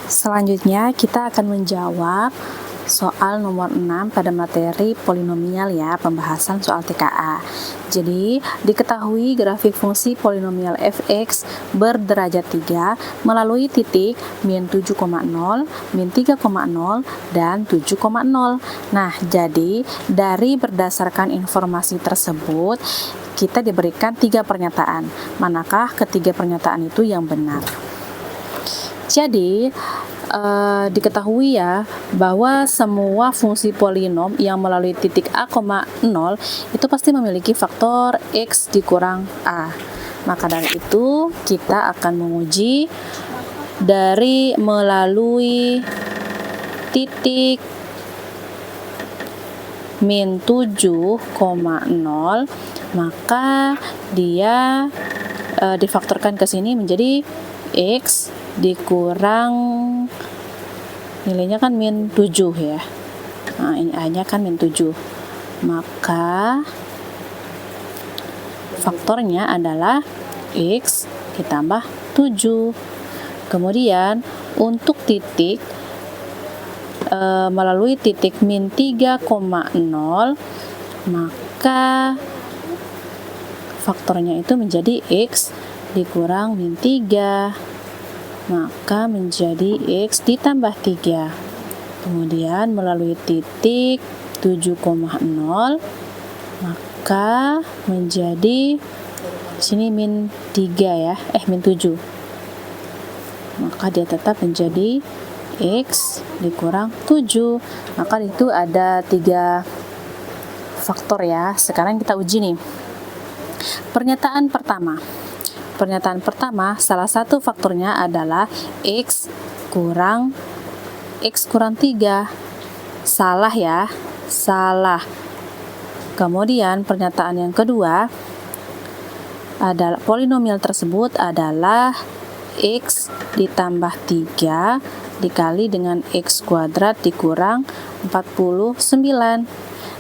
Selanjutnya kita akan menjawab soal nomor 6 pada materi polinomial ya, pembahasan soal TKA. Jadi, diketahui grafik fungsi polinomial fx berderajat 3 melalui titik min 7,0, min 3,0, dan 7,0. Nah, jadi dari berdasarkan informasi tersebut, kita diberikan 3 pernyataan. Manakah ketiga pernyataan itu yang benar? Jadi, diketahui ya bahwa semua fungsi polinom yang melalui titik a, 0 itu pasti memiliki faktor x dikurang a. Maka dari itu kita akan menguji dari melalui titik min 7,0, maka dia difaktorkan ke sini menjadi x dikurang nilainya kan min 7 ya. Nah, ini A-nya kan min 7. Maka faktornya adalah x ditambah 7. Kemudian untuk titik melalui titik min 3,0, maka faktornya itu menjadi x dikurang min 3, maka menjadi x ditambah 3. Kemudian melalui titik 7,0, maka menjadi sini min 3 ya, min 7. Maka dia tetap menjadi x dikurang 7. Maka itu ada 3 faktor ya. Sekarang kita uji nih. Pernyataan pertama, salah satu faktornya adalah x kurang 3. Salah ya, salah. Kemudian pernyataan yang kedua adalah polinomial tersebut adalah x ditambah 3 dikali dengan x kuadrat dikurang 49.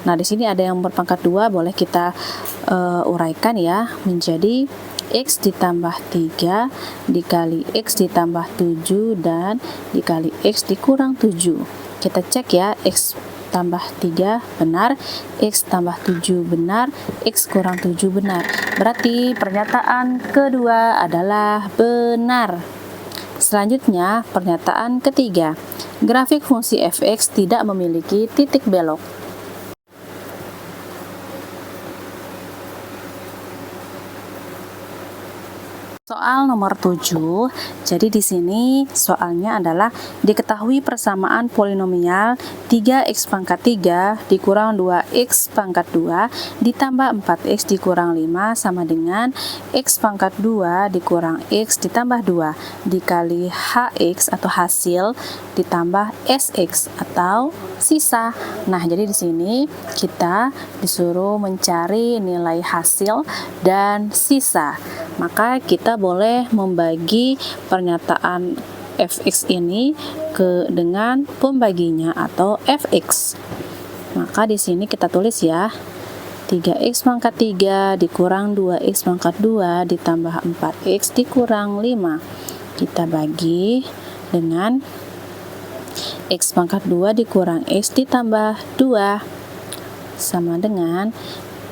Nah, di sini ada yang berpangkat 2, boleh kita uraikan ya, menjadi x ditambah 3 dikali x ditambah 7 dan dikali x dikurang 7. Kita cek ya, x tambah 3 benar, x tambah 7 benar, x kurang 7 benar. Berarti pernyataan kedua adalah benar. Selanjutnya, pernyataan ketiga. Grafik fungsi fx tidak memiliki titik belok. Soal nomor 7. Jadi di sini soalnya adalah diketahui persamaan polinomial 3x pangkat 3 dikurang 2x pangkat 2 ditambah 4x dikurang 5 sama dengan x pangkat 2 dikurang x ditambah 2 dikali hx atau hasil ditambah sx atau sisa. Nah, jadi di sini kita disuruh mencari nilai hasil dan sisa. Maka kita boleh membagi pernyataan fx ini dengan pembaginya atau fx. Maka di sini kita tulis ya, 3x pangkat 3 dikurang 2x pangkat 2 ditambah 4x dikurang 5. Kita bagi dengan x pangkat 2 dikurang x ditambah 2 sama dengan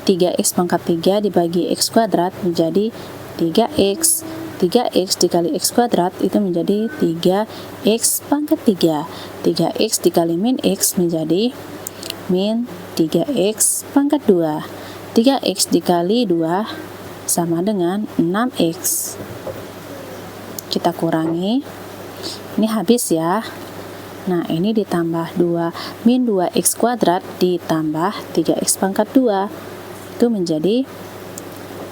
3x pangkat 3 dibagi x kuadrat menjadi 3x. 3x dikali x kuadrat itu menjadi 3x pangkat 3. 3x dikali min x menjadi min 3x pangkat 2. 3x dikali 2 sama dengan 6x. Kita kurangi. Ini habis ya. Nah, ini ditambah 2 min 2x kuadrat ditambah 3x pangkat 2. Itu menjadi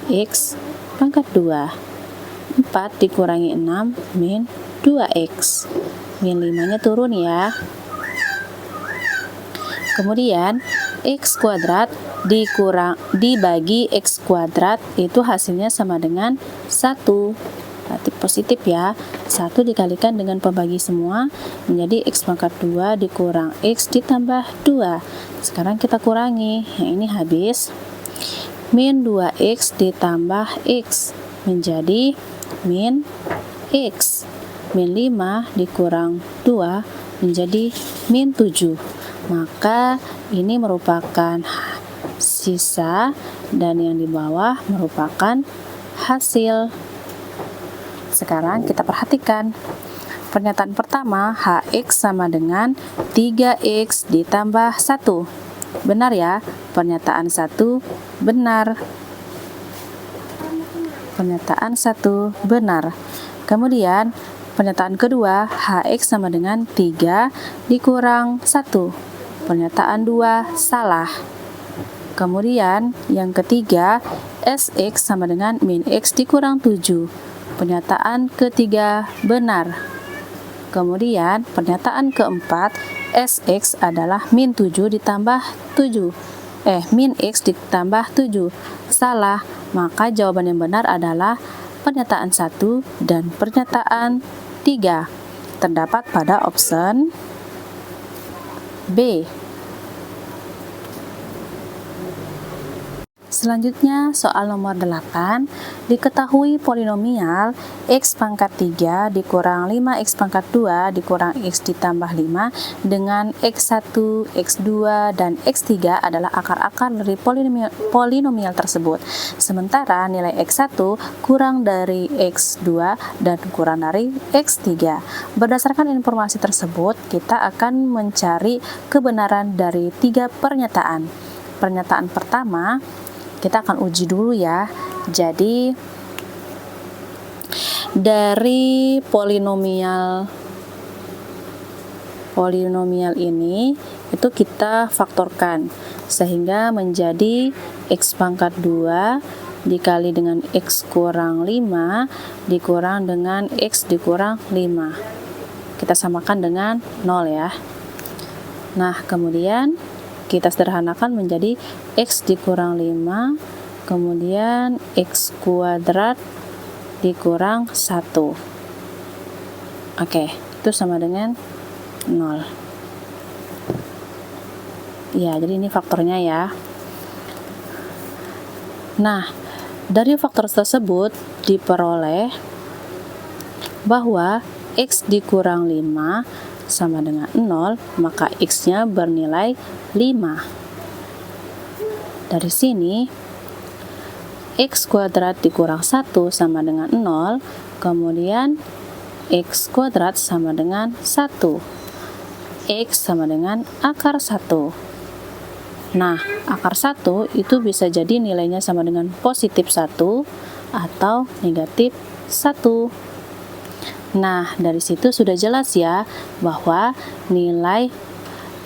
x pangkat 2. 4 dikurangi 6 min 2x. Min 5-nya turun ya. Kemudian x kuadrat dibagi x kuadrat itu hasilnya sama dengan 1. Berarti positif ya. 1 dikalikan dengan pembagi semua menjadi x pangkat 2 dikurang x ditambah 2. Sekarang kita kurangi. Yang ini habis. Min 2x ditambah x menjadi min x. min 5 dikurang 2 menjadi min 7. Maka ini merupakan sisa dan yang di bawah merupakan hasil. Sekarang kita perhatikan. Pernyataan pertama, HX sama dengan 3X ditambah 1. Benar ya? Pernyataan 1 benar. Pernyataan 1 benar. Kemudian, pernyataan kedua, HX sama dengan 3 dikurang 1. Pernyataan 2 salah. Kemudian, yang ketiga, SX sama dengan min X dikurang 7. Pernyataan ketiga benar. Kemudian, pernyataan keempat, SX adalah min 7 ditambah 7. Min X ditambah 7. Salah, maka jawaban yang benar adalah pernyataan 1 dan pernyataan 3. Terdapat pada option B. Selanjutnya, soal nomor 8, diketahui polinomial X pangkat 3 dikurang 5X pangkat 2 dikurang X ditambah 5 dengan X1, X2, dan X3 adalah akar-akar dari polinomial tersebut. Sementara nilai X1 kurang dari X2 dan kurang dari X3. Berdasarkan informasi tersebut, kita akan mencari kebenaran dari 3 pernyataan. Pernyataan pertama, kita akan uji dulu ya. Jadi dari polinomial ini itu kita faktorkan sehingga menjadi X pangkat 2 dikali dengan X kurang 5 dikurang dengan X dikurang 5. Kita samakan dengan 0 ya. Nah, kemudian kita sederhanakan menjadi X dikurang 5, kemudian X kuadrat dikurang 1. Oke, itu sama dengan 0. Ya, jadi ini faktornya ya. Nah, dari faktor tersebut diperoleh bahwa X dikurang 5 sama dengan 0, maka X-nya bernilai 5. Dari sini, X kuadrat dikurang 1 sama dengan 0, kemudian X kuadrat sama dengan 1. X sama dengan akar 1. Nah, akar 1 itu bisa jadi nilainya sama dengan positif 1 atau negatif 1. Nah, dari situ sudah jelas ya bahwa nilai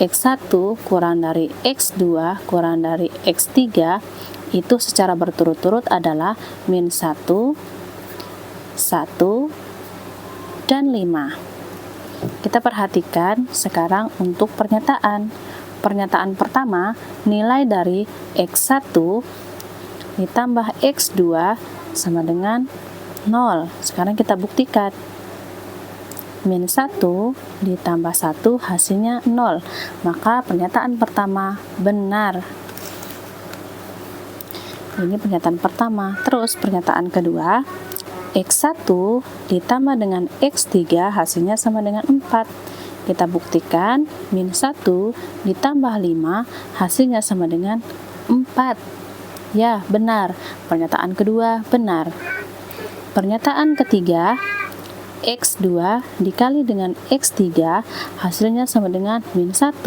X1 kurang dari X2 kurang dari X3 itu secara berturut-turut adalah min 1, 1, dan 5. Kita perhatikan sekarang untuk pernyataan. Pernyataan pertama, nilai dari X1 ditambah X2 sama dengan 0. Sekarang kita buktikan. Min 1 ditambah 1 hasilnya 0. Maka pernyataan pertama benar. Ini pernyataan pertama. Terus pernyataan kedua, X1 ditambah dengan X3 hasilnya sama dengan 4. Kita buktikan min 1 ditambah 5 hasilnya sama dengan 4. Ya, benar. Pernyataan kedua benar. Pernyataan ketiga, X2 dikali dengan X3 hasilnya sama dengan min 1.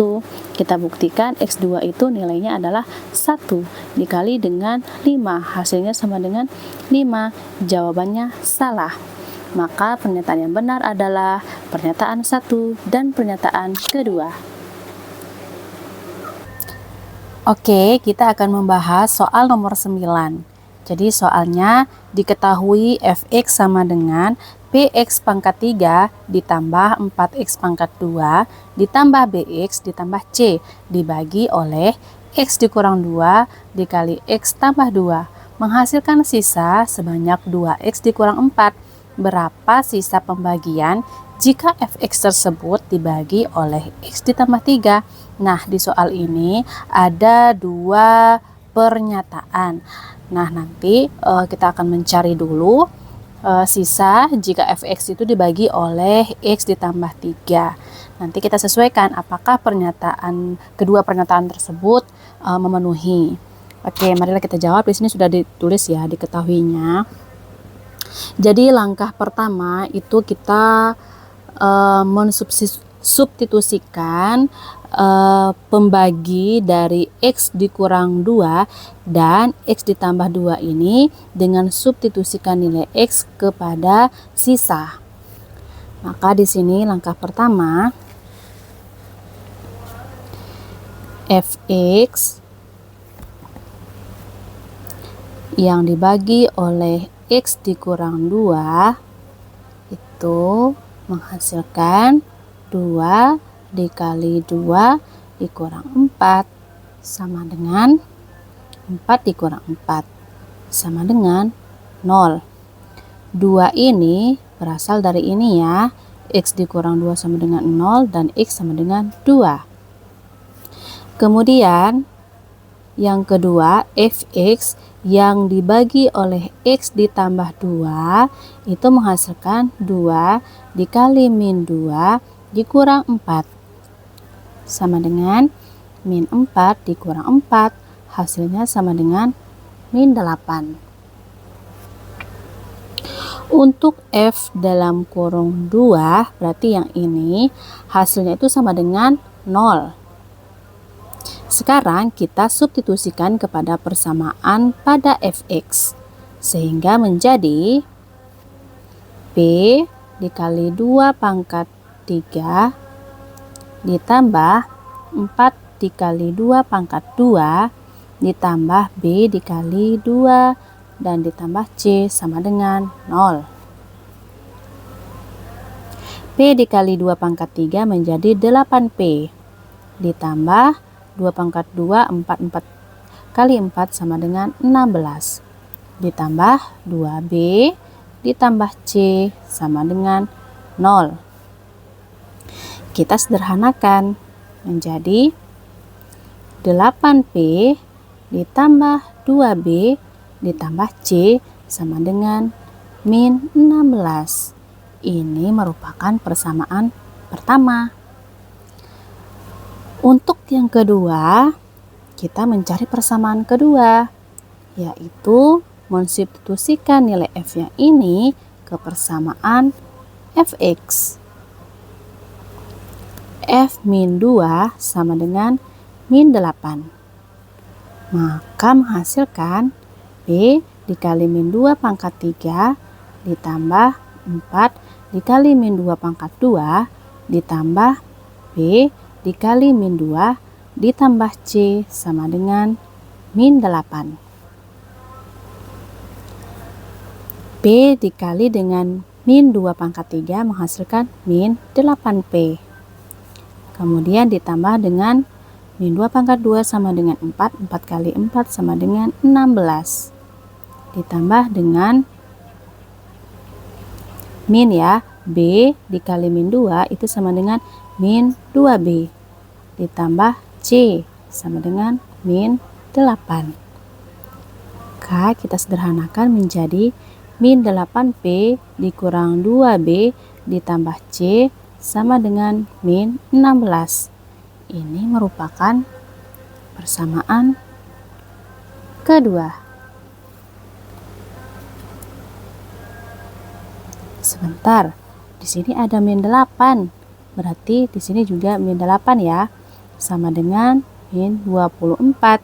Kita buktikan X2 itu nilainya adalah 1 dikali dengan 5 hasilnya sama dengan 5. Jawabannya salah. Maka pernyataan yang benar adalah pernyataan 1 dan pernyataan kedua. Oke, kita akan membahas soal nomor 9. Jadi soalnya diketahui fx sama dengan px pangkat 3 ditambah 4x pangkat 2 ditambah bx ditambah c dibagi oleh x dikurang 2 dikali x tambah 2 menghasilkan sisa sebanyak 2x dikurang 4. Berapa sisa pembagian jika fx tersebut dibagi oleh x ditambah 3? Nah, di soal ini ada dua pernyataan. Nah, nanti kita akan mencari dulu sisa jika fx itu dibagi oleh x ditambah 3. Nanti kita sesuaikan apakah kedua pernyataan tersebut memenuhi. Oke, marilah kita jawab. Di sini sudah ditulis ya, diketahuinya. Jadi langkah pertama itu kita mensubstitusikan pembagi dari x dikurang 2 dan x ditambah 2 ini dengan substitusikan nilai x kepada sisa. Maka di sini langkah pertama, fx yang dibagi oleh x dikurang 2 itu menghasilkan 2 dikali 2 dikurang 4 sama dengan 4 dikurang 4 sama dengan 0. 2 ini berasal dari ini ya, x dikurang 2 sama dengan 0 dan x sama dengan 2. Kemudian yang kedua, fx yang dibagi oleh x ditambah 2 itu menghasilkan 2 dikali min 2 dikurang 4 sama dengan min 4 dikurang 4, hasilnya sama dengan min 8. Untuk f dalam kurung 2 berarti yang ini hasilnya itu sama dengan 0. Sekarang kita substitusikan kepada persamaan pada fx sehingga menjadi p dikali 2 pangkat 3 ditambah 4 dikali 2 pangkat 2 ditambah b dikali 2 dan ditambah c sama dengan 0. P dikali 2 pangkat 3 menjadi 8p ditambah 2 pangkat 2, 4 kali 4 sama dengan 16 ditambah 2b ditambah c sama dengan 0. Kita sederhanakan menjadi 8p ditambah 2b ditambah c sama dengan min 16. Ini merupakan persamaan pertama. Untuk yang kedua, kita mencari persamaan kedua, yaitu mensubstitusikan nilai f yang ini ke persamaan fx. F min 2 sama dengan min 8. Maka menghasilkan b dikali min 2 pangkat 3 ditambah 4 dikali min 2 pangkat 2 ditambah b dikali min 2 ditambah c sama dengan min 8. P dikali dengan min 2 pangkat 3 menghasilkan min 8p. Kemudian ditambah dengan min 2 pangkat 2 sama dengan 4, 4 kali 4 sama dengan 16. Ditambah dengan min ya, b dikali min 2 itu sama dengan min 2b ditambah c sama dengan min 8. Maka kita sederhanakan menjadi min 8p dikurang 2b ditambah c sama dengan min 16. Ini merupakan persamaan kedua. Sebentar, di sini ada min 8. Berarti di sini juga min 8 ya, sama dengan min 24.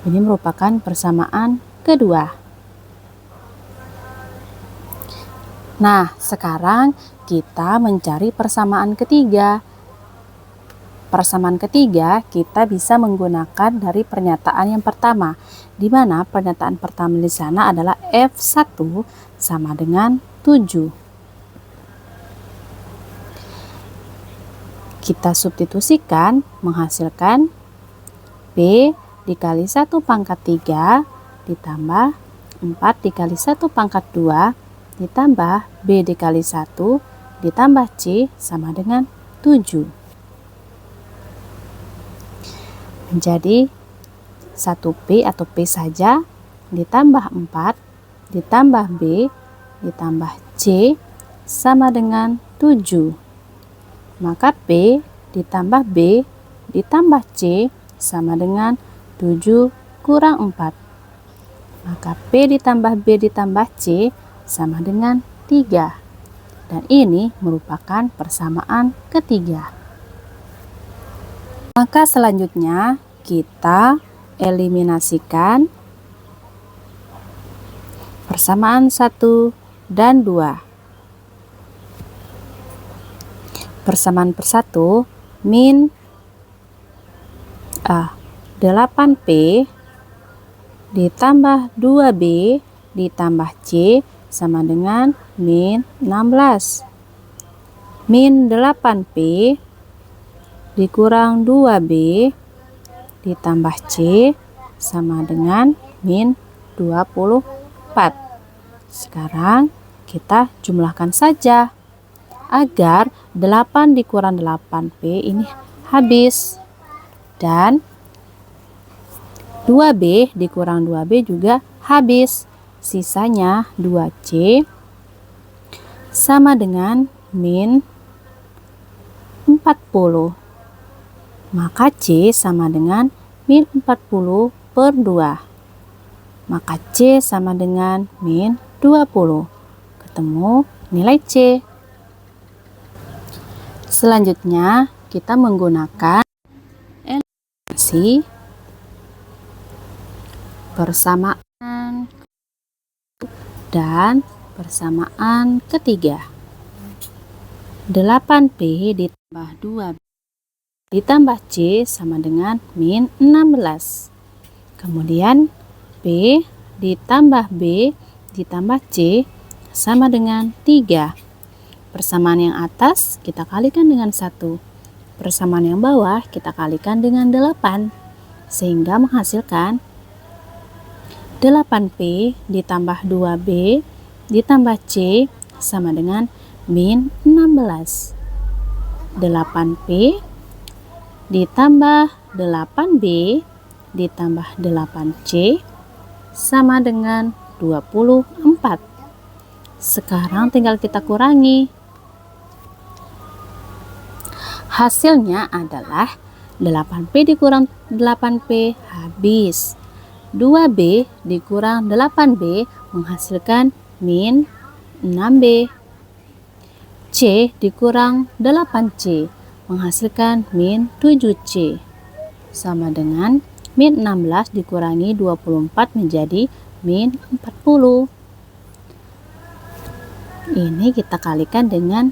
Ini merupakan persamaan kedua. Nah, sekarang kita mencari persamaan ketiga. Persamaan ketiga kita bisa menggunakan dari pernyataan yang pertama, di mana pernyataan pertama di sana adalah F1 sama dengan 7. Kita substitusikan menghasilkan B dikali 1 pangkat 3 ditambah 4 dikali 1 pangkat 2 ditambah B dikali 1 ditambah C sama dengan 7. Menjadi 1P atau P saja ditambah 4 ditambah B ditambah C sama dengan 7. Maka P ditambah B ditambah C sama dengan 7 kurang 4. Maka P ditambah B ditambah C sama dengan 3. Dan ini merupakan persamaan ketiga. Maka selanjutnya kita eliminasikan persamaan 1 dan 2. Persamaan per 1 min 8P ditambah 2B ditambah C sama dengan min 16. Min 8P dikurang 2B ditambah C sama dengan min 24. Sekarang kita jumlahkan saja agar 8 dikurang 8P ini habis. Dan 2B dikurang 2B juga habis. Sisanya 2C sama dengan min 40. Maka C sama dengan min 40 per 2. Maka C sama dengan min 20. Ketemu nilai C. Selanjutnya kita menggunakan eliminasi persamaan dan persamaan ketiga. 8P ditambah 2B ditambah C sama dengan min 16. Kemudian P ditambah B ditambah C sama dengan 3. Persamaan yang atas kita kalikan dengan 1. Persamaan yang bawah kita kalikan dengan 8. Sehingga menghasilkan 8P ditambah 2B ditambah C sama dengan min 16. 8P ditambah 8B ditambah 8C sama dengan 24. Sekarang tinggal kita kurangi. Hasilnya adalah 8P dikurang 8P habis. 2B dikurang 8B menghasilkan min 6B. C dikurang 8C menghasilkan min 7C. Sama dengan min 16 dikurangi 24 menjadi min 40. Ini kita kalikan dengan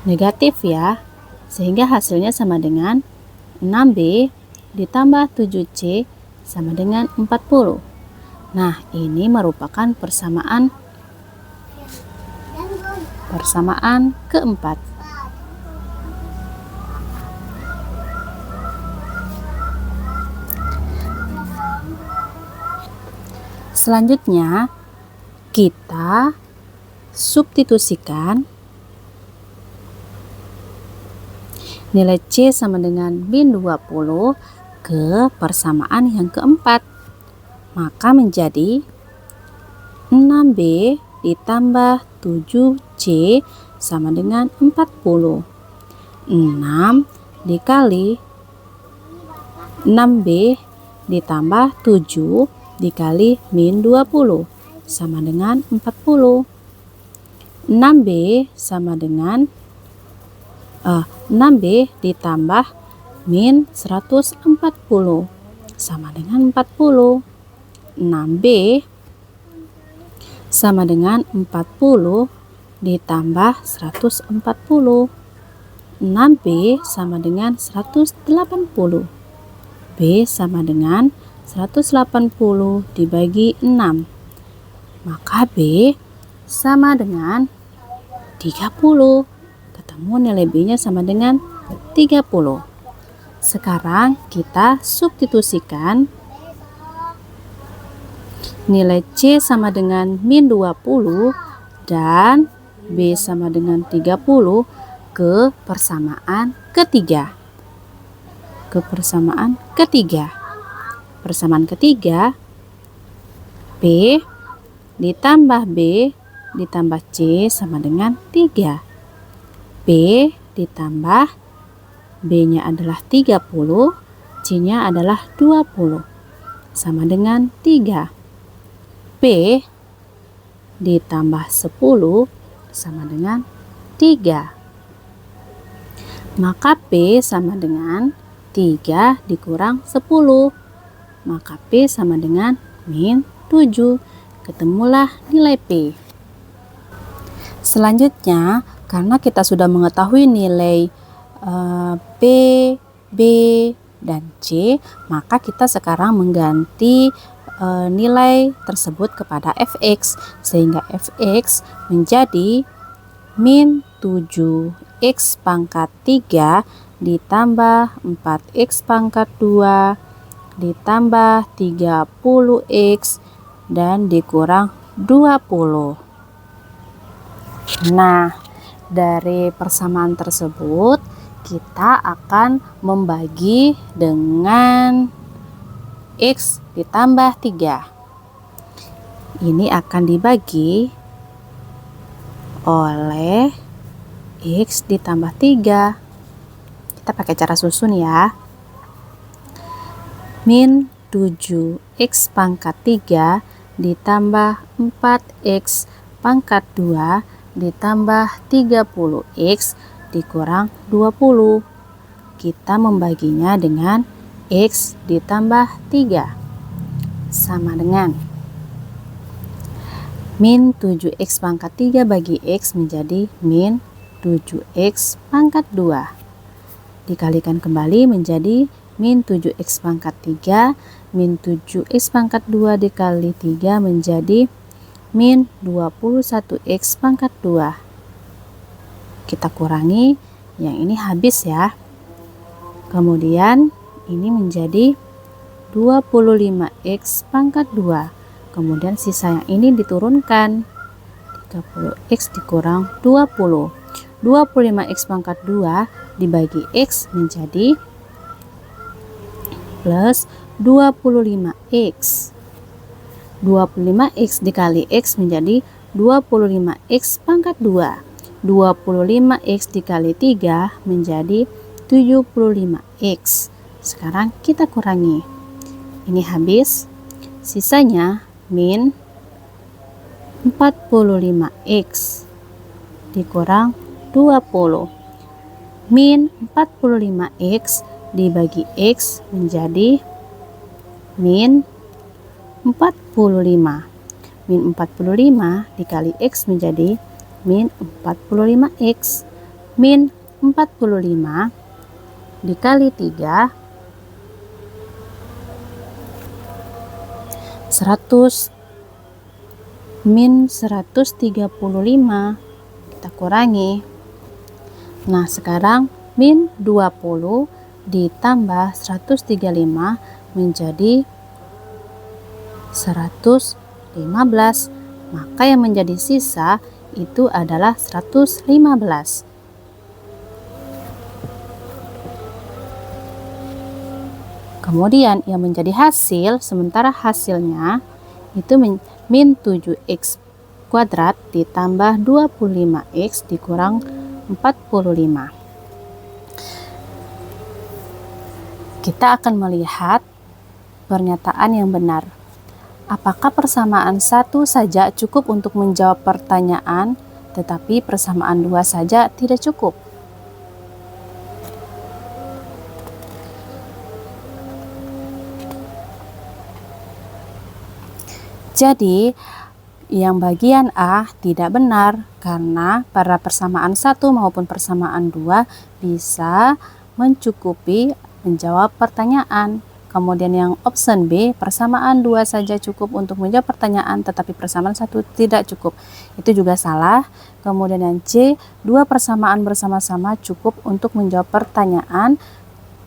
negatif ya. Sehingga hasilnya sama dengan 6B ditambah 7C sama dengan 40. Nah, ini merupakan persamaan keempat. Selanjutnya, kita substitusikan nilai C sama dengan min 20 ke persamaan yang keempat. Maka menjadi 6B ditambah 7C sama dengan 40. 6 dikali 6B ditambah 7 dikali min 20 sama dengan 40. 6B sama dengan 6B ditambah min 140 sama dengan 40. 6B sama dengan 40 ditambah 140. 6B sama dengan 180. B sama dengan 180 dibagi 6. Maka B sama dengan 30. Ketemu nilai B-nya sama dengan 30. Sekarang kita substitusikan nilai C sama dengan min 20 dan B sama dengan 30 ke persamaan ketiga. Persamaan ketiga B ditambah B ditambah C sama dengan 3. B ditambah B-nya adalah 30, C-nya adalah 20, sama dengan 3. P ditambah 10 sama dengan 3. Maka P sama dengan 3 dikurang 10. Maka P sama dengan min 7. Ketemulah nilai P. Selanjutnya, karena kita sudah mengetahui nilai P, B, dan C, maka kita sekarang mengganti nilai tersebut kepada fx, sehingga fx menjadi min 7x pangkat 3 ditambah 4x pangkat 2 ditambah 30x dan dikurang 20. Nah, dari persamaan tersebut kita akan membagi dengan x ditambah 3. Ini akan dibagi oleh x ditambah 3. Kita pakai cara susun ya. Min 7x pangkat 3 ditambah 4x pangkat 2 ditambah 30x dikurang 20. Kita membaginya dengan x ditambah 3 sama dengan min 7x pangkat 3 bagi x menjadi min 7x pangkat 2. Dikalikan kembali menjadi min 7x pangkat 3 min 7x pangkat 2 dikali 3 menjadi min 21x pangkat 2. Kita kurangi, yang ini habis ya. Kemudian ini menjadi 25x pangkat 2. Kemudian sisa yang ini diturunkan, 30x dikurang 20. 25x pangkat 2 dibagi x menjadi plus 25x. 25x dikali x menjadi 25x pangkat 2. 25x dikali 3 menjadi 75x. Sekarang kita kurangi. Ini habis. Sisanya min 45x dikurang 20. Min 45x dibagi x menjadi min 45. Min 45 dikali x menjadi min 45x. Min 45 dikali 3 100, min 135. Kita kurangi. Nah, sekarang min 20 ditambah 135 menjadi 115. Maka yang menjadi sisa itu adalah 115. Kemudian yang menjadi hasil, sementara hasilnya itu min 7x kuadrat ditambah 25x dikurang 45. Kita akan melihat pernyataan yang benar. Apakah persamaan 1 saja cukup untuk menjawab pertanyaan, tetapi persamaan 2 saja tidak cukup? Jadi, yang bagian A tidak benar karena pada persamaan 1 maupun persamaan 2 bisa mencukupi menjawab pertanyaan. Kemudian yang option B, persamaan 2 saja cukup untuk menjawab pertanyaan tetapi persamaan 1 tidak cukup. Itu juga salah. Kemudian yang C, 2 persamaan bersama-sama cukup untuk menjawab pertanyaan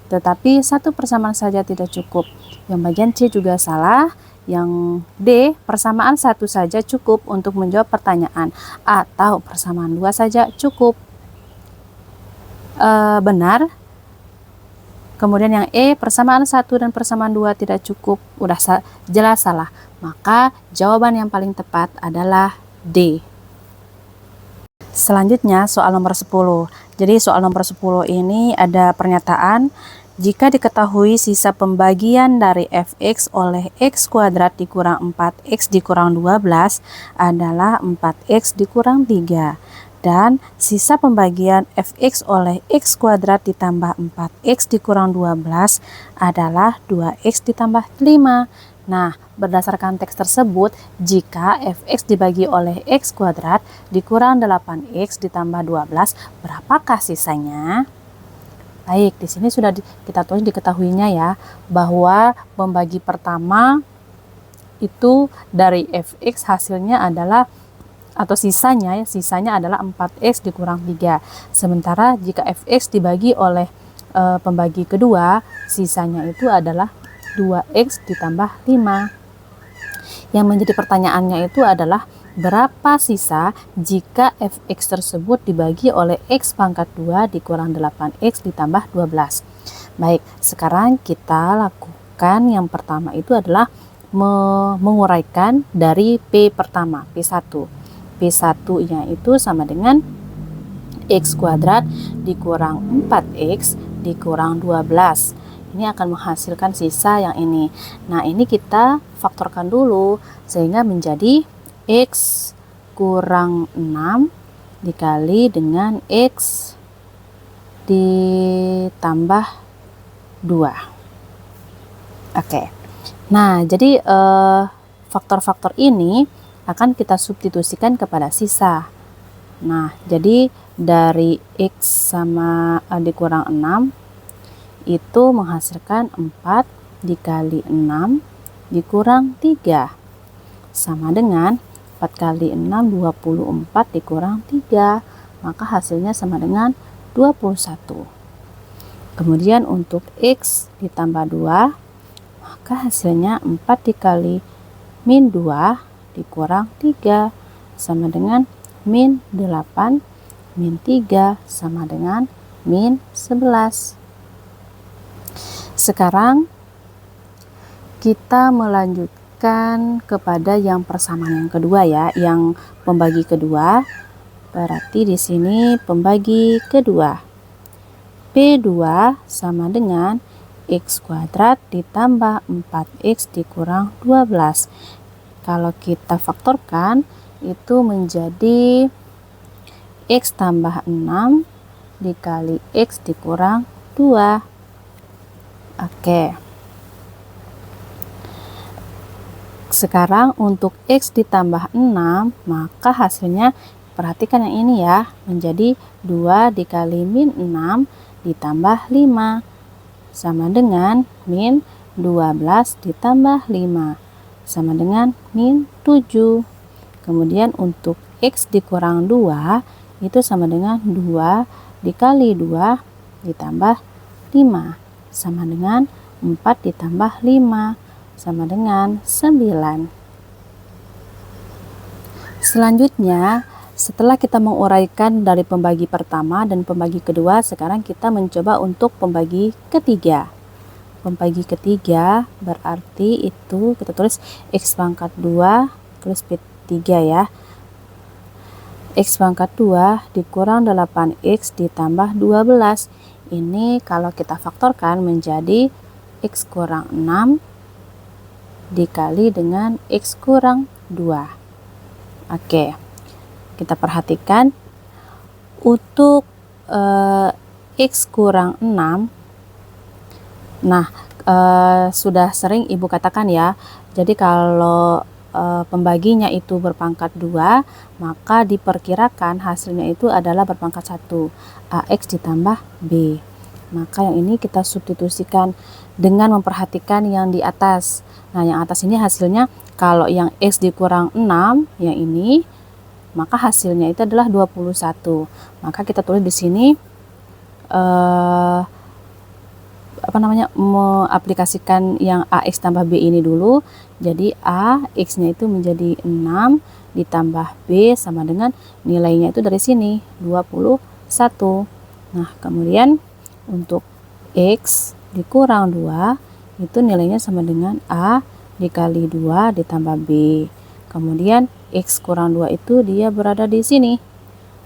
tetapi 1 persamaan saja tidak cukup. Yang bagian C juga salah. Yang D, persamaan 1 saja cukup untuk menjawab pertanyaan atau persamaan 2 saja cukup. Benar. Kemudian yang E, persamaan 1 dan persamaan 2 tidak cukup. Udah jelas salah. Maka jawaban yang paling tepat adalah D. Selanjutnya soal nomor 10. Jadi soal nomor 10 ini ada pernyataan, jika diketahui sisa pembagian dari fx oleh x kuadrat dikurang 4x dikurang 12 adalah 4x dikurang 3. Dan sisa pembagian fx oleh x kuadrat ditambah 4x dikurang 12 adalah 2x ditambah 5. Nah, berdasarkan teks tersebut, jika fx dibagi oleh x kuadrat dikurang 8x ditambah 12, berapakah sisanya? Baik, di sini sudah kita tulis diketahuinya ya, bahwa pembagi pertama itu dari fx hasilnya adalah, atau sisanya adalah 4x dikurang 3. Sementara jika fx dibagi oleh pembagi kedua, sisanya itu adalah 2x ditambah 5. Yang menjadi pertanyaannya itu adalah berapa sisa jika fx tersebut dibagi oleh x pangkat 2 dikurang 8x ditambah 12. Baik, sekarang kita lakukan yang pertama itu adalah menguraikan dari P pertama, P1. P1-nya itu sama dengan x kuadrat dikurang 4x dikurang 12. Ini akan menghasilkan sisa yang ini. Nah, ini kita faktorkan dulu sehingga menjadi x kurang 6 dikali dengan x ditambah 2. Oke. Nah, jadi faktor-faktor ini akan kita substitusikan kepada sisa. Nah, jadi dari x sama dikurang 6 itu menghasilkan 4 dikali 6 dikurang 3 sama dengan 4 kali 6 24 dikurang 3, maka hasilnya sama dengan 21. Kemudian untuk x ditambah 2, maka hasilnya 4 dikali min 2 dikurang 3 sama dengan min 8, min 3 sama dengan min 11. Sekarang kita melanjutkan kepada yang persamaan yang kedua ya, yang pembagi kedua. Berarti di sini pembagi kedua. P2 sama dengan x kuadrat ditambah 4x dikurang 12. Kalau kita faktorkan itu menjadi x tambah 6 dikali x dikurang 2. Oke. Sekarang untuk x ditambah 6, maka hasilnya perhatikan yang ini ya, menjadi 2 dikali min 6 ditambah 5 sama dengan min 12 ditambah 5 sama dengan min 7. Kemudian untuk x dikurang 2 itu sama dengan 2 dikali 2 ditambah 5 sama dengan 4 ditambah 5 sama dengan 9. Selanjutnya, setelah kita menguraikan dari pembagi pertama dan pembagi kedua, sekarang kita mencoba untuk pembagi ketiga. Pembagi ketiga berarti itu kita tulis x pangkat 2, tulis P3 ya. X pangkat 2 dikurang 8x ditambah 12. Ini kalau kita faktorkan menjadi x kurang 6 dikali dengan x kurang 2. Oke, kita perhatikan untuk x kurang 6. Nah, sudah sering Ibu katakan ya, jadi kalau pembaginya itu berpangkat 2, maka diperkirakan hasilnya itu adalah berpangkat 1, AX ditambah B. Maka yang ini kita substitusikan dengan memperhatikan yang di atas. Nah, yang atas ini hasilnya kalau yang X dikurang 6, yang ini, maka hasilnya itu adalah 21. Maka kita tulis di sini mengaplikasikan yang AX tambah B ini dulu. Jadi A, X-nya itu menjadi 6 ditambah B sama dengan nilainya itu dari sini 21. Nah, kemudian untuk X dikurang 2 itu nilainya sama dengan A dikali 2 ditambah B. Kemudian X kurang 2 itu dia berada di sini.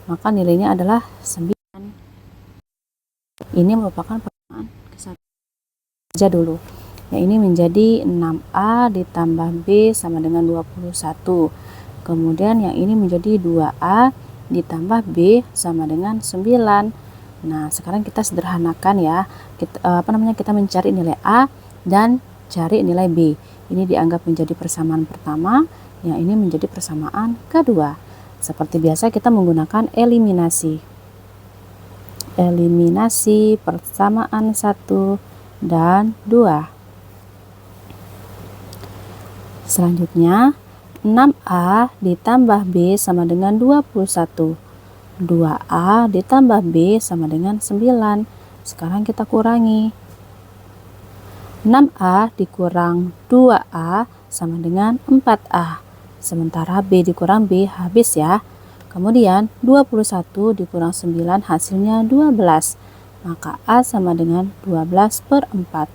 Maka nilainya adalah 9. Ini merupakan persamaan kesatuan. Saja dulu. Ya, ini menjadi 6A ditambah B sama dengan 21. Kemudian yang ini menjadi 2A ditambah B sama dengan 9. Nah, sekarang kita sederhanakan ya. Kita mencari nilai A dan cari nilai B. Ini dianggap menjadi persamaan pertama, yang ini menjadi persamaan kedua. Seperti biasa kita menggunakan eliminasi. Eliminasi persamaan 1 dan 2. Selanjutnya, 6A ditambah B sama dengan 21. 2A ditambah B sama dengan 9. Sekarang kita kurangi. 6A dikurang 2A sama dengan 4A. Sementara B dikurang B habis ya. Kemudian 21 dikurang 9 hasilnya 12. Maka A sama dengan 12/4.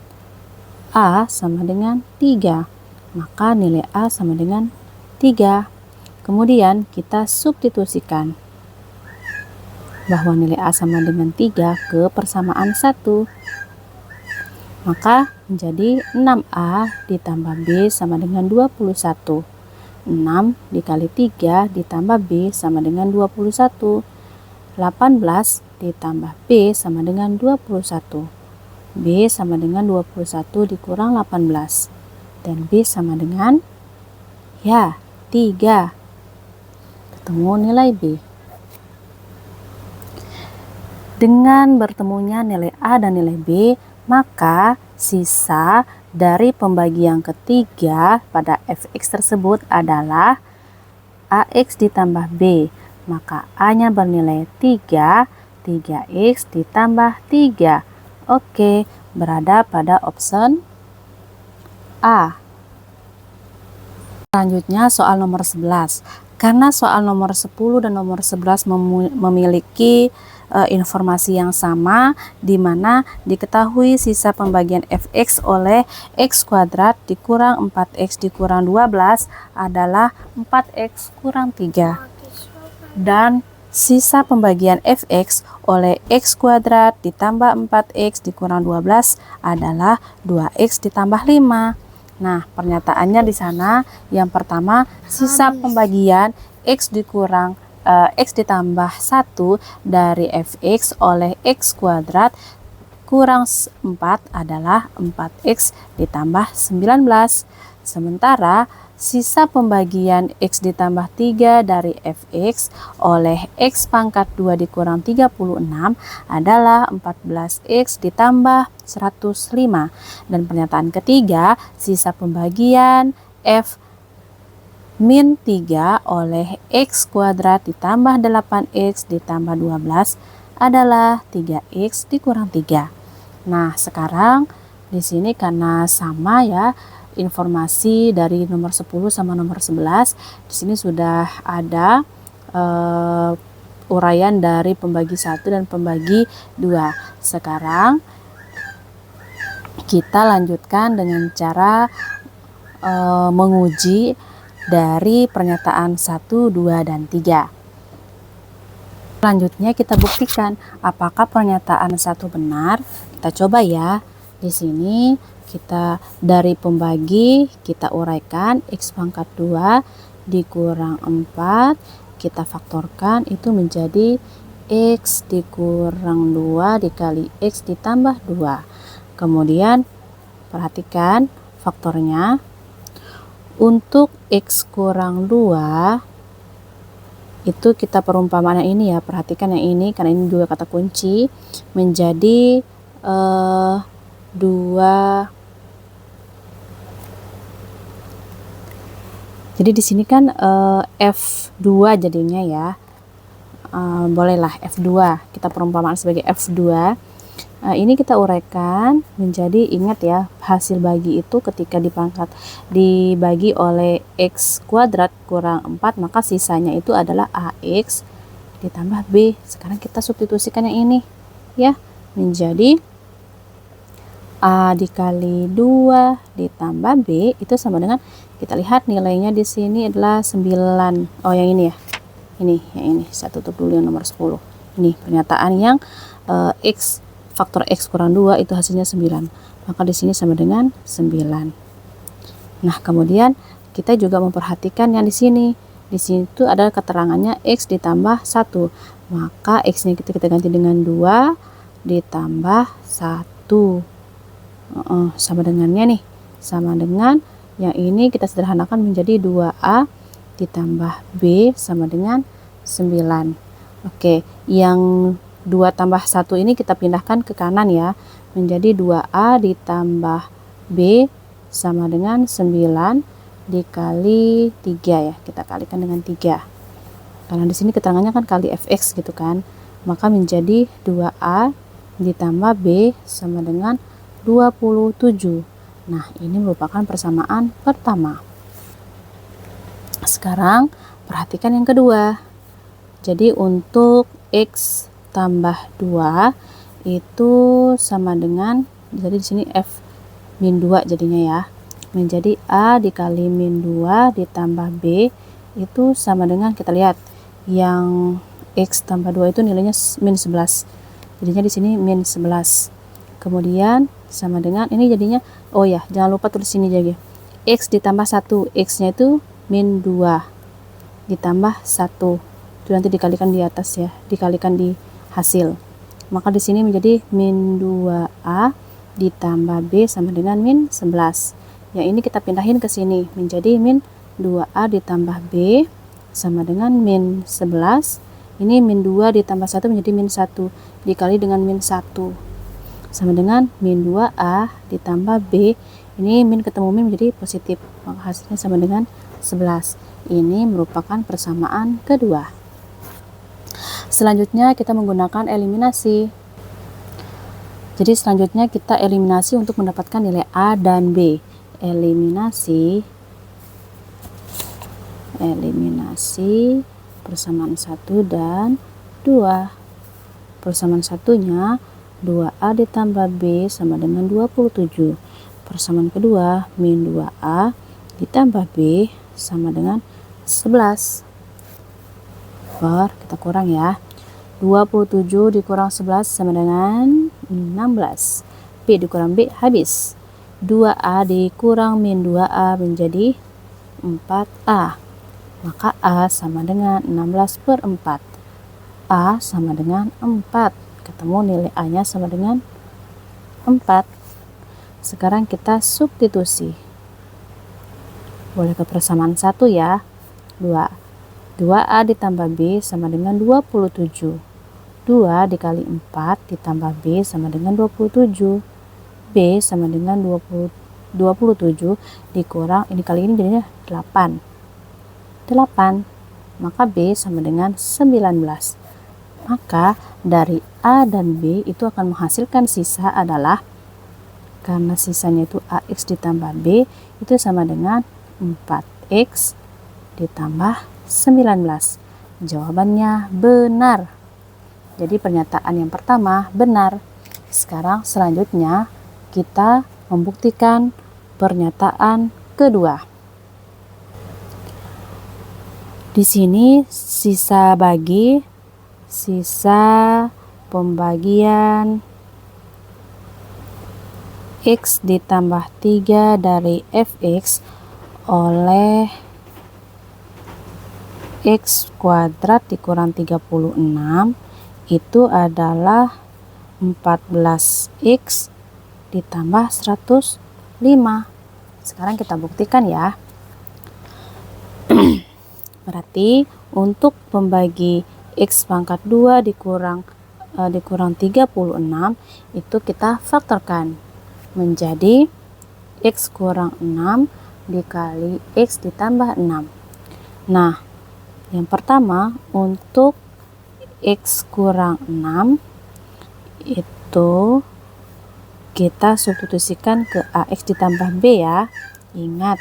A sama dengan 3. Maka nilai A sama dengan 3. Kemudian kita substitusikan bahwa nilai A sama dengan 3 ke persamaan 1. Maka menjadi 6A ditambah B sama dengan 21. 6 dikali 3 ditambah B sama dengan 21. 18 ditambah B sama dengan 21. B sama dengan 21 dikurang 18. Dan B sama dengan 3. Ketemu nilai B. Dengan bertemunya nilai A dan nilai B, maka sisa dari pembagian ketiga pada fx tersebut adalah AX ditambah B. Maka A-nya bernilai 3, 3X ditambah 3. Oke, berada pada option A. Selanjutnya soal nomor 11. Karena soal nomor 10 dan nomor 11 memiliki informasi yang sama, di mana diketahui sisa pembagian fx oleh x kuadrat dikurang 4x dikurang 12 adalah 4x kurang 3. Dan sisa pembagian fx oleh x kuadrat ditambah 4x dikurang 12 adalah 2x ditambah 5. Nah, pernyataannya di sana yang pertama, sisa pembagian x dikurang x ditambah 1 dari fx oleh x kuadrat kurang 4 adalah 4x ditambah 19. Sementara sisa pembagian x ditambah 3 dari fx oleh x pangkat 2 dikurang 36 adalah 14x ditambah 105. Dan pernyataan ketiga, sisa pembagian f min 3 oleh x kuadrat ditambah 8x ditambah 12 adalah 3x dikurang 3. Nah, sekarang di sini karena sama ya, informasi dari nomor 10 sama nomor 11, di sini sudah ada uraian dari pembagi 1 dan pembagi 2. Sekarang kita lanjutkan dengan cara menguji dari pernyataan 1, 2, dan 3. Selanjutnya kita buktikan apakah pernyataan 1 benar. Kita coba ya. Di sini kita dari pembagi kita uraikan x pangkat 2 dikurang 4, kita faktorkan itu menjadi x dikurang 2 dikali x ditambah 2. Kemudian perhatikan faktornya. Untuk x kurang 2 itu kita perumpamaan yang ini ya, perhatikan yang ini karena ini juga kata kunci, menjadi 2. Jadi di sini kan F2 jadinya ya. Bolehlah F2, kita perumpamaan sebagai F2. Ini kita uraikan menjadi, ingat ya, hasil bagi itu ketika dibagi oleh x kuadrat kurang 4, maka sisanya itu adalah AX ditambah B. Sekarang kita substitusikan yang ini ya, menjadi A dikali 2 ditambah B itu sama dengan, kita lihat nilainya di sini adalah 9. Oh, yang ini ya. Yang ini. Saya tutup dulu yang nomor 10. Ini pernyataan yang X faktor X kurang 2 itu hasilnya 9. Maka di sini sama dengan 9. Nah, kemudian kita juga memperhatikan yang di sini. Di sini itu ada keterangannya X ditambah 1. Maka X-nya kita ganti dengan 2 ditambah 1. Sama dengannya nih. Sama dengan yang ini kita sederhanakan menjadi 2A ditambah B sama dengan 9. Oke, yang 2 tambah 1 ini kita pindahkan ke kanan ya. Menjadi 2A ditambah B sama dengan 9 dikali 3 ya. Kita kalikan dengan 3. Karena di sini keterangannya kan kali fx gitu kan. Maka menjadi 2A ditambah B sama dengan 27. Nah, ini merupakan persamaan pertama. Sekarang perhatikan yang kedua. Jadi untuk X tambah 2 itu sama dengan, jadi di sini F min 2 jadinya ya. Menjadi A dikali min 2 ditambah B itu sama dengan, kita lihat yang X tambah 2 itu nilainya min 11. Jadinya di sini min 11. Kemudian sama dengan ini jadinya, oh ya, jangan lupa tulis sini jadi X ditambah 1. X-nya itu min 2 ditambah 1. Itu nanti dikalikan di atas ya, dikalikan di hasil. Maka di sini menjadi min 2A ditambah B sama dengan min 11. Yang ini kita pindahin ke sini menjadi min 2A ditambah B sama dengan min 11. Ini min 2 ditambah 1 menjadi min 1 dikali dengan min 1 sama dengan min 2A ditambah B. Ini min ketemu min menjadi positif, maka hasilnya sama dengan 11. Ini merupakan persamaan kedua. Selanjutnya kita menggunakan eliminasi. Jadi selanjutnya kita eliminasi untuk mendapatkan nilai A dan B. Eliminasi persamaan 1 dan 2. Persamaan satunya 2A ditambah B sama dengan 27. Persamaan kedua min 2A ditambah B sama dengan 11. Kita kurang ya. 27 dikurang 11 sama dengan 16. B dikurang B habis. 2A dikurang min 2A menjadi 4A. Maka A sama dengan 16/4. A sama dengan 4. Ketemu nilai A-nya sama dengan 4. Sekarang kita substitusi. Boleh ke persamaan 1 ya. 2A ditambah B sama dengan 27. 2 dikali 4 ditambah B sama dengan 27. B sama dengan 27 dikurang, ini kali ini jadinya 8. Maka B sama dengan 19. Maka dari A dan B itu akan menghasilkan sisa adalah, karena sisanya itu AX ditambah B itu sama dengan 4X ditambah 19. Jawabannya benar. Jadi pernyataan yang pertama benar. Sekarang selanjutnya kita membuktikan pernyataan kedua. Di sini sisa pembagian X ditambah 3 dari fx oleh X kuadrat dikurang 36 itu adalah 14X ditambah 105. Sekarang kita buktikan ya. Berarti untuk pembagi X pangkat 2 dikurang 36 itu kita faktorkan menjadi X kurang 6 dikali X ditambah 6. Nah, yang pertama untuk X kurang 6 itu kita substitusikan ke AX ditambah B ya. Ingat,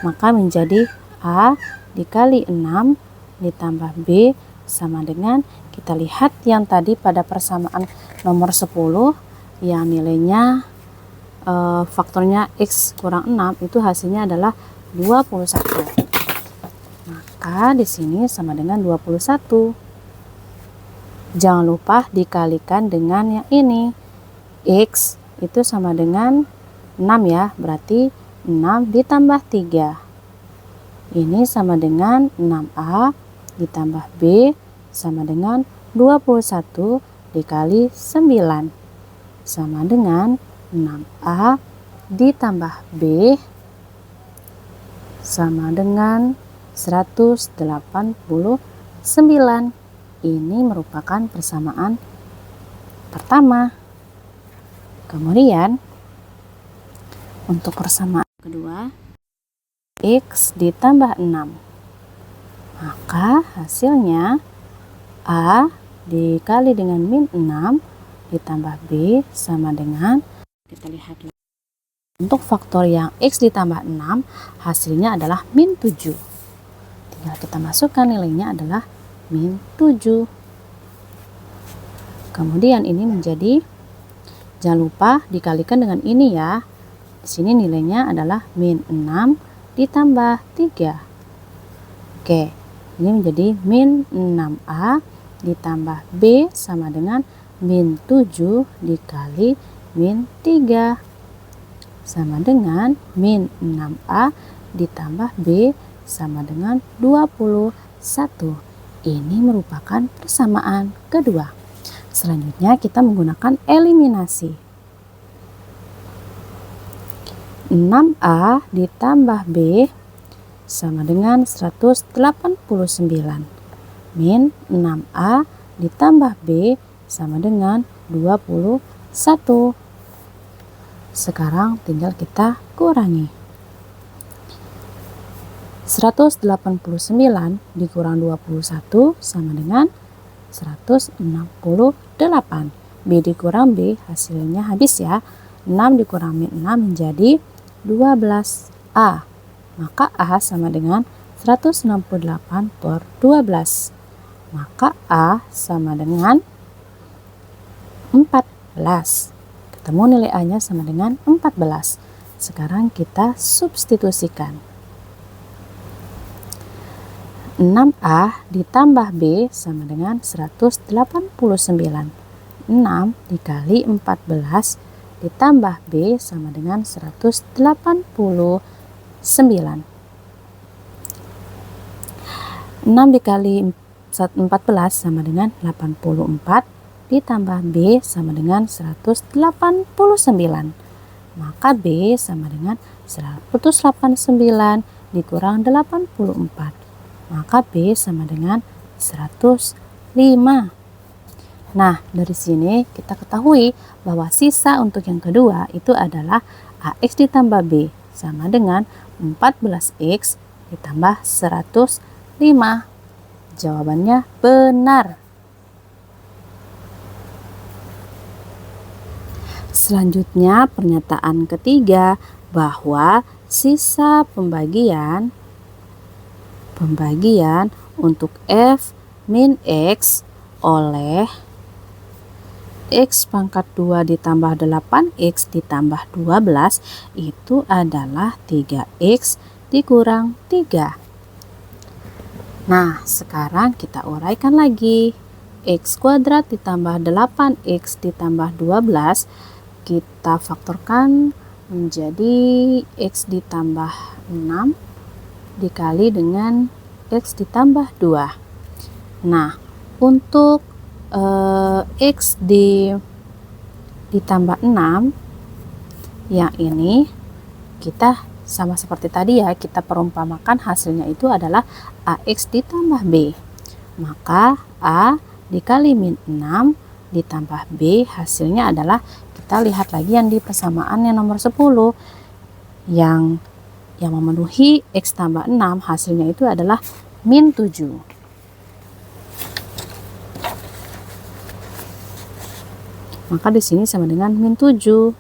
maka menjadi A dikali 6 ditambah B sama dengan, kita lihat yang tadi pada persamaan nomor 10 yang nilainya faktornya X kurang 6 itu hasilnya adalah 21. Maka di sini sama dengan 21. Jangan lupa dikalikan dengan yang ini. X itu sama dengan 6 ya, berarti 6 ditambah 3. Ini sama dengan 6A ditambah B sama dengan 21 dikali 9. Sama dengan 6A ditambah B sama dengan 189. Ini merupakan persamaan pertama. Kemudian untuk persamaan kedua, X ditambah 6. Maka hasilnya A dikali dengan min 6 ditambah B sama dengan, kita lihat untuk faktor yang X ditambah 6 hasilnya adalah min 7. Tinggal kita masukkan nilainya adalah min 7. Kemudian ini menjadi, jangan lupa dikalikan dengan ini ya. Di sini nilainya adalah min 6 ditambah 3. Oke, ini menjadi min 6A ditambah B sama dengan min 7 dikali min 3 sama dengan min 6A ditambah B sama dengan 21. Ini merupakan persamaan kedua. Selanjutnya kita menggunakan eliminasi. 6A ditambah B sama dengan 189. Min 6A ditambah B sama dengan 21. Sekarang tinggal kita kurangi. 189 dikurang 21 sama dengan 168. B dikurang B hasilnya habis ya. 6 dikurang min 6 menjadi 12A. Maka A sama dengan 168 per 12. Maka A sama dengan 14. Ketemu nilai A-nya sama dengan 14. Sekarang kita substitusikan. 6A ditambah B sama dengan 189. 6 dikali 14 ditambah B sama dengan 189. 6 dikali 14 sama dengan 84 ditambah B sama dengan 189. Maka B sama dengan 189 dikurang 84. Maka B sama dengan 105. Nah, dari sini kita ketahui bahwa sisa untuk yang kedua itu adalah AX ditambah B sama dengan 14X ditambah 105. Jawabannya benar. Selanjutnya pernyataan ketiga bahwa sisa pembagian untuk F min X oleh X pangkat 2 ditambah 8X ditambah 12 itu adalah 3X dikurang 3. Nah, sekarang kita uraikan lagi. X kuadrat ditambah 8X ditambah 12 kita faktorkan menjadi X ditambah 6 dikali dengan X ditambah 2. Nah, untuk X ditambah 6 yang ini kita sama seperti tadi ya, kita perumpamakan hasilnya itu adalah AX ditambah B. Maka A dikali min 6 ditambah B hasilnya adalah, kita lihat lagi yang di persamaan yang nomor 10 yang memenuhi X tambah 6 hasilnya itu adalah min 7. Maka di sini sama dengan min 7.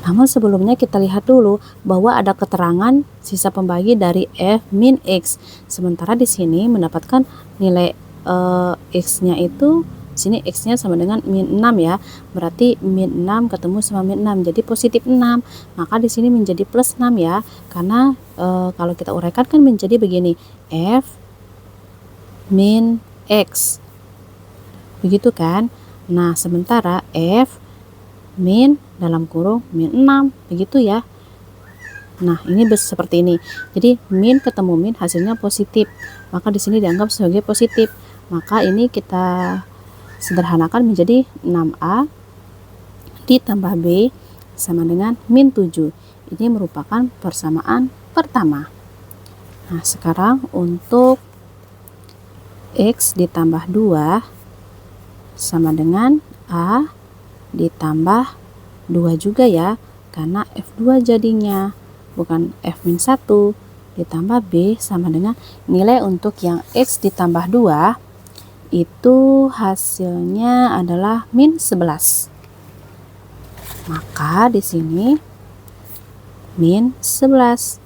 Namun Namun sebelumnya kita lihat dulu bahwa ada keterangan sisa pembagi dari f min x. Sementara di sini mendapatkan nilai x-nya itu, sini x-nya sama dengan min 6 ya. Berarti min 6 ketemu sama min 6, jadi positif 6. Maka di sini menjadi plus 6 ya. Karena kalau kita uraikan kan menjadi begini, f min x. Begitu kan? Nah, sementara f min dalam kurung min 6, begitu ya. Nah, ini seperti ini. Jadi min ketemu min hasilnya positif. Maka di sini dianggap sebagai positif. Maka ini kita sederhanakan menjadi 6a ditambah b sama dengan min 7. Ini merupakan persamaan pertama. Nah, sekarang untuk x ditambah 2 sama dengan a ditambah 2 juga ya, karena F2 jadinya, bukan F-1, ditambah B sama dengan nilai untuk yang X ditambah 2 itu hasilnya adalah min 11. Maka di sini min 11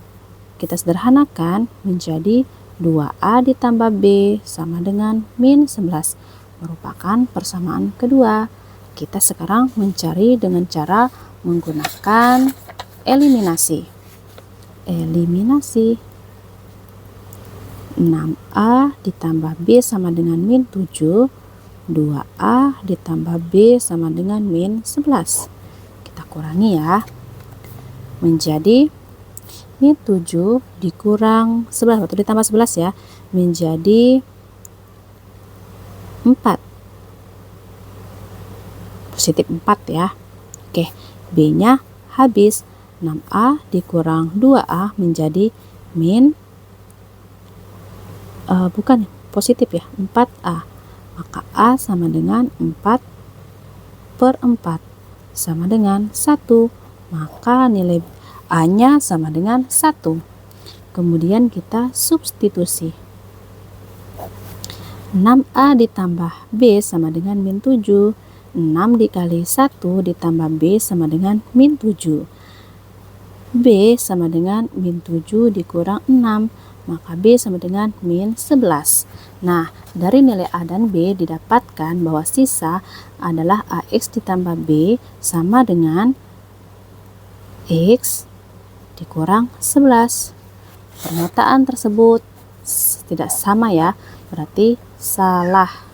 kita sederhanakan menjadi 2A ditambah B sama dengan min 11, merupakan persamaan kedua. Kita sekarang mencari dengan cara menggunakan eliminasi. Eliminasi 6A ditambah B sama dengan min 7, 2A ditambah B sama dengan min 11. Kita kurangi ya. Menjadi min 7 dikurang 11 atau ditambah 11 ya, menjadi 4. Positif 4 ya. Oke, B-nya habis. 6A dikurang 2A menjadi min bukan positif ya, 4A. Maka A sama dengan 4/4 sama dengan 1. Maka nilai A-nya sama dengan 1. Kemudian kita substitusi. 6A ditambah B sama dengan min 7. 6 dikali 1 ditambah B sama dengan min 7. B sama dengan min 7 dikurang 6, maka B sama dengan min 11. Nah, dari nilai A dan B didapatkan bahwa sisa adalah AX ditambah B sama dengan X dikurang 11. Pernyataan tersebut tidak sama ya, berarti salah.